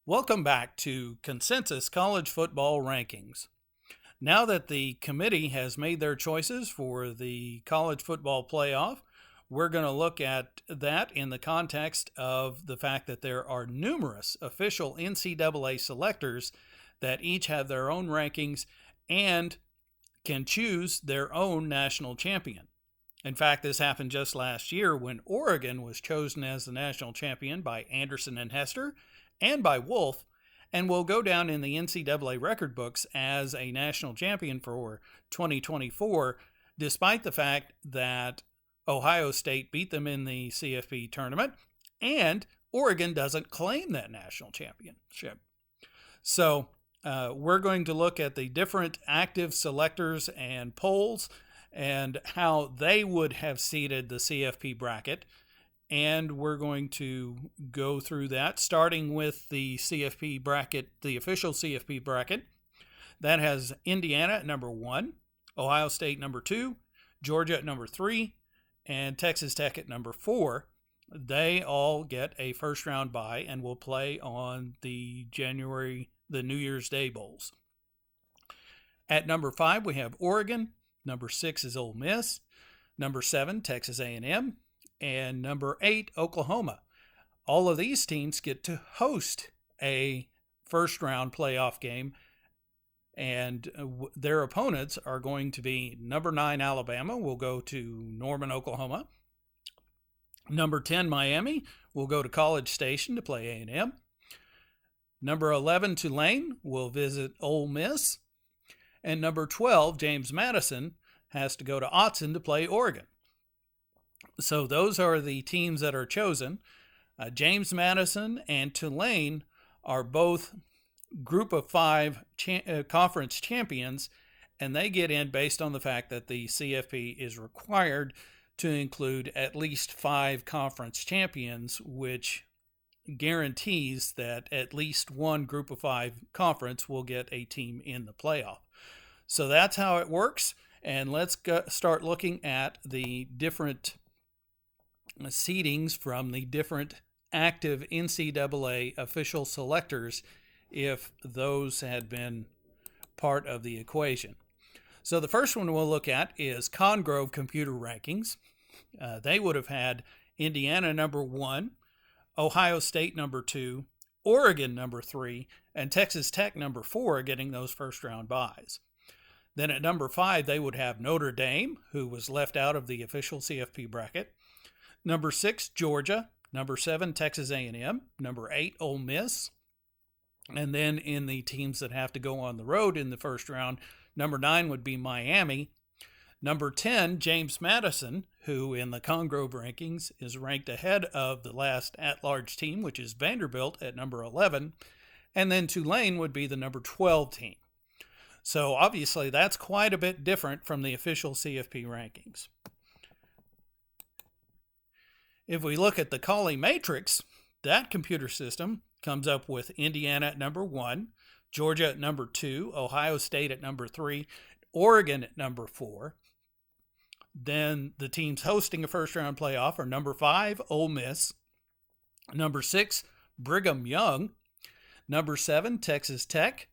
Welcome back to Consensus College Football Rankings. Now that the committee has made their choices for the college football playoff, we're going to look at that in the context of the fact that there are numerous official NCAA selectors that each have their own rankings and can choose their own national champion. In fact, this happened just last year when Oregon was chosen as the national champion by Anderson and Hester and by Wolf, and will go down in the NCAA record books as a national champion for 2024, despite the fact that Ohio State beat them in the CFP tournament, and Oregon doesn't claim that national championship. So we're going to look at the different active selectors and polls and how they would have seeded the CFP bracket. And we're going to go through that, starting with the CFP bracket, the official CFP bracket. That has Indiana at number 1, Ohio State number 2, Georgia at number 3, and Texas Tech at number 4. They all get a first-round bye and will play on the New Year's Day Bowls. At number 5, we have Oregon. Number 6 is Ole Miss. Number 7, Texas A&M. And number 8, Oklahoma. All of these teams get to host a first-round playoff game, and their opponents are going to be number 9, Alabama will go to Norman, Oklahoma. Number 10, Miami will go to College Station to play A&M. Number 11, Tulane will visit Ole Miss. And number 12, James Madison, has to go to Autzen to play Oregon. So those are the teams that are chosen. James Madison and Tulane are both group of 5 conference champions, and they get in based on the fact that the CFP is required to include at least 5 conference champions, which guarantees that at least one group of 5 conference will get a team in the playoff. So that's how it works. And let's start looking at the different seedings from the different active NCAA official selectors if those had been part of the equation. So the first one we'll look at is Congrove Computer Rankings. They would have had Indiana number 1, Ohio State number 2, Oregon number 3, and Texas Tech number 4 getting those first round byes. Then at number 5, they would have Notre Dame, who was left out of the official CFP bracket. Number 6, Georgia. Number 7, Texas A&M. Number 8, Ole Miss. And then in the teams that have to go on the road in the first round, number 9 would be Miami. Number 10, James Madison, who in the Congrove rankings is ranked ahead of the last at-large team, which is Vanderbilt at number 11. And then Tulane would be the number 12 team. So obviously that's quite a bit different from the official CFP rankings. If we look at the Colley matrix, that computer system comes up with Indiana at number 1, Georgia at number 2, Ohio State at number 3, Oregon at number 4. Then the teams hosting a first-round playoff are number 5, Ole Miss, number 6, Brigham Young, number 7, Texas Tech,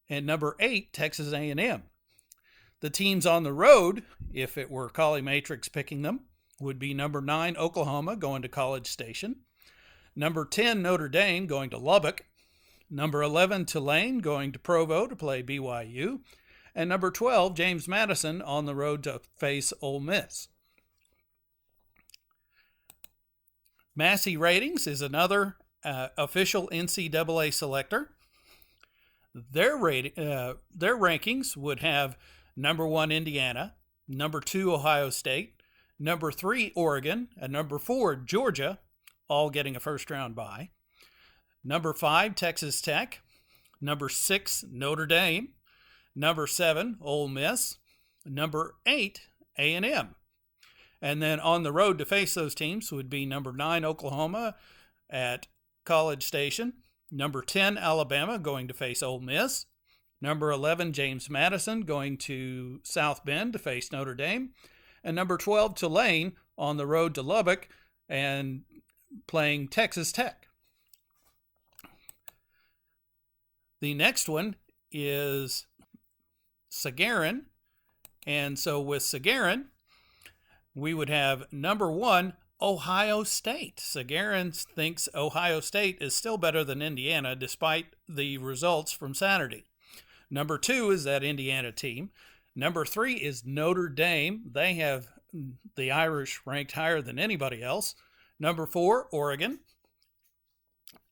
and number 8, Texas A&M. The teams on the road, if it were Colley matrix picking them, would be number 9, Oklahoma, going to College Station. Number 10, Notre Dame, going to Lubbock. Number 11, Tulane, going to Provo to play BYU. And number 12, James Madison, on the road to face Ole Miss. Massey Ratings is another official NCAA selector. Their rankings would have number 1, Indiana, number 2, Ohio State, number 3, Oregon, and number 4, Georgia, all getting a first-round bye. Number 5, Texas Tech. Number 6, Notre Dame. Number 7, Ole Miss. Number 8, A&M. And then on the road to face those teams would be number 9, Oklahoma at College Station. Number 10, Alabama, going to face Ole Miss. Number 11, James Madison, going to South Bend to face Notre Dame. And number 12, Tulane, on the road to Lubbock and playing Texas Tech. The next one is Sagarin. And so with Sagarin, we would have number 1, Ohio State. Sagarin thinks Ohio State is still better than Indiana despite the results from Saturday. Number 2 is that Indiana team. Number 3 is Notre Dame. They have the Irish ranked higher than anybody else. Number 4, Oregon.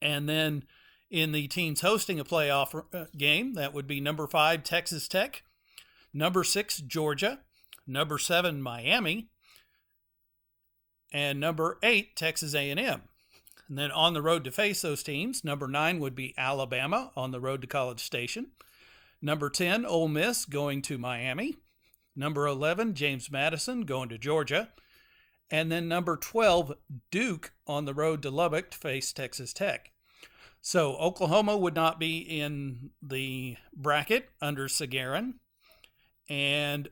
And then in the teams hosting a playoff game, that would be number 5, Texas Tech. Number 6, Georgia. Number 7, Miami. And number 8, Texas A&M. And then on the road to face those teams, number 9 would be Alabama on the road to College Station. Number 10, Ole Miss going to Miami. Number 11, James Madison going to Georgia. And then number 12, Duke on the road to Lubbock to face Texas Tech. So Oklahoma would not be in the bracket under Sagarin, and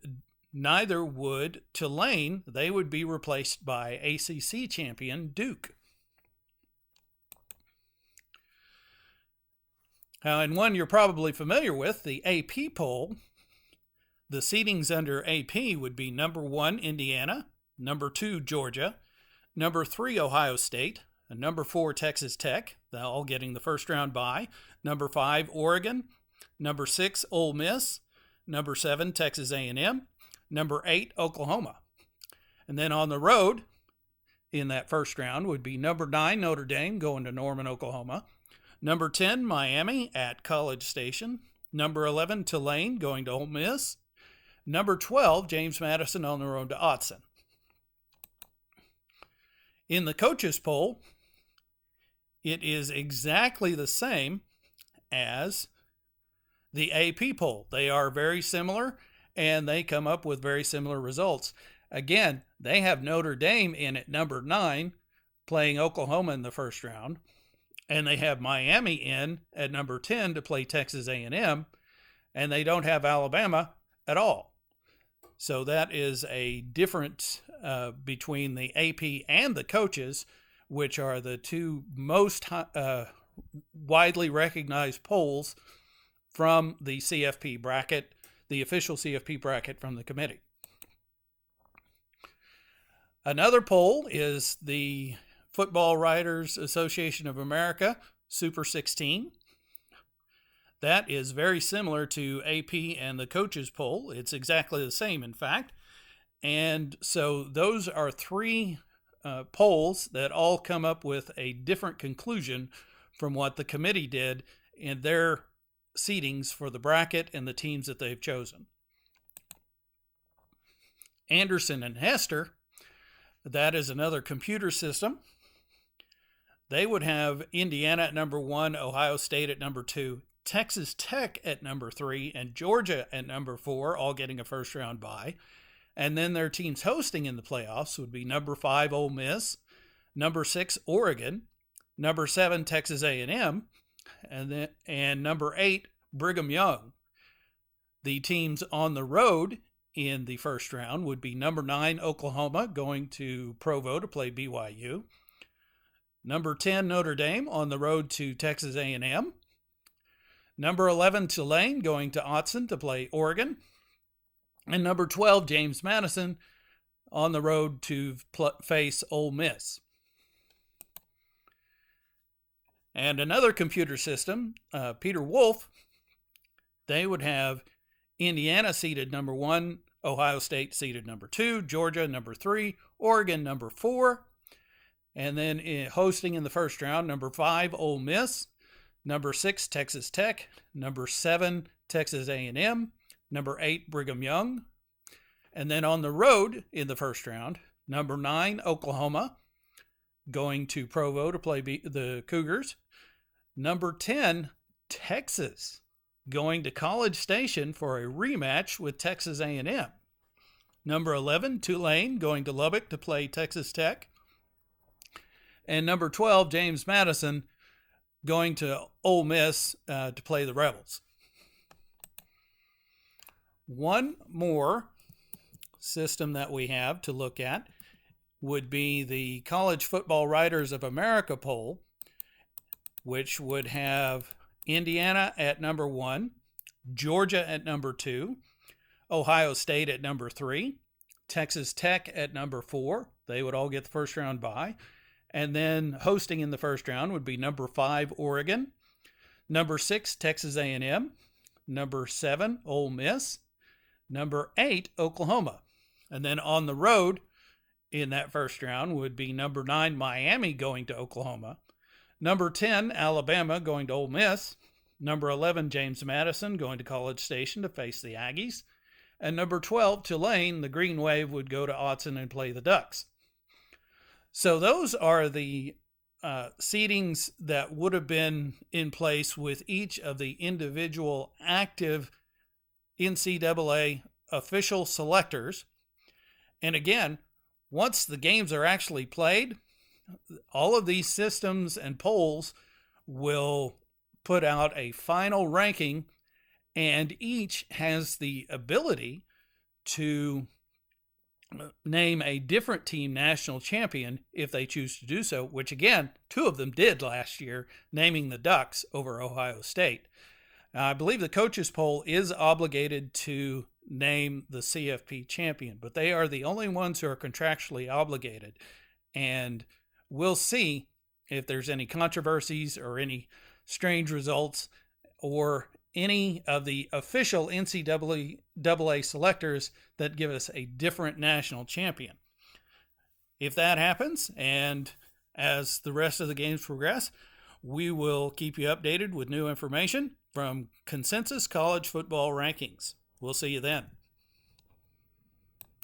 neither would Tulane. They would be replaced by ACC champion Duke. And one you're probably familiar with, the AP poll. The seedings under AP would be number 1, Indiana, number 2, Georgia, number 3, Ohio State, number 4, Texas Tech, all getting the first round bye, number 5, Oregon, number 6, Ole Miss, number 7, Texas A&M, number 8, Oklahoma. And then on the road in that first round would be number 9, Notre Dame going to Norman, Oklahoma, number 10, Miami at College Station, number 11, Tulane going to Ole Miss, number 12, James Madison on the road to Autzen. In the coaches poll, it is exactly the same as the AP poll. They are very similar, and they come up with very similar results. Again, they have Notre Dame in at number 9, playing Oklahoma in the first round, and they have Miami in at number 10 to play Texas A&M, and they don't have Alabama at all. So that is a difference between the AP and the coaches, which are the two most widely recognized polls from the CFP bracket, the official CFP bracket from the committee. Another poll is the Football Writers Association of America Super 16. That is very similar to AP and the coaches poll. It's exactly the same, in fact. And so those are 3 polls that all come up with a different conclusion from what the committee did in their seedings for the bracket and the teams that they've chosen. Anderson and Hester, that is another computer system. They would have Indiana at number 1, Ohio State at number 2, Texas Tech at number 3, and Georgia at number 4, all getting a first round bye. And then their teams hosting in the playoffs would be number 5, Ole Miss, number 6, Oregon, number 7, Texas A&M, and number 8, Brigham Young. The teams on the road in the first round would be number 9, Oklahoma, going to Provo to play BYU, number 10, Notre Dame on the road to Texas A&M, number 11, Tulane going to Autzen to play Oregon, and number 12, James Madison on the road to face Ole Miss. And another computer system, Peter Wolf, they would have Indiana seeded number 1, Ohio State seeded number 2, Georgia number 3, Oregon number 4, and then hosting in the first round, number 5, Ole Miss, number 6, Texas Tech, number 7, Texas A&M, number 8, Brigham Young, and then on the road in the first round, number 9, Oklahoma, going to Provo to play the Cougars, number 10, Texas, going to College Station for a rematch with Texas A&M, number 11, Tulane, going to Lubbock to play Texas Tech, and number 12, James Madison, going to Ole Miss to play the Rebels. One more system that we have to look at would be the College Football Writers of America poll, which would have Indiana at number 1, Georgia at number 2, Ohio State at number 3, Texas Tech at number 4. They would all get the first round bye. And then hosting in the first round would be number 5, Oregon, number 6, Texas A&M, number 7, Ole Miss, number 8, Oklahoma. And then on the road in that first round would be number 9, Miami going to Oklahoma, number 10, Alabama going to Ole Miss, number 11, James Madison going to College Station to face the Aggies, and number 12, Tulane, the Green Wave, would go to Autzen and play the Ducks. So those are the seedings that would have been in place with each of the individual active NCAA official selectors. And again, once the games are actually played, all of these systems and polls will put out a final ranking, and each has the ability to name a different team national champion if they choose to do so, which again, 2 of them did last year, naming the Ducks over Ohio State. I believe the coaches poll is obligated to name the CFP champion, but they are the only ones who are contractually obligated. And we'll see if there's any controversies or any strange results or any of the official NCAA selectors that give us a different national champion. If that happens, and as the rest of the games progress, we will keep you updated with new information from Consensus College Football Rankings. We'll see you then.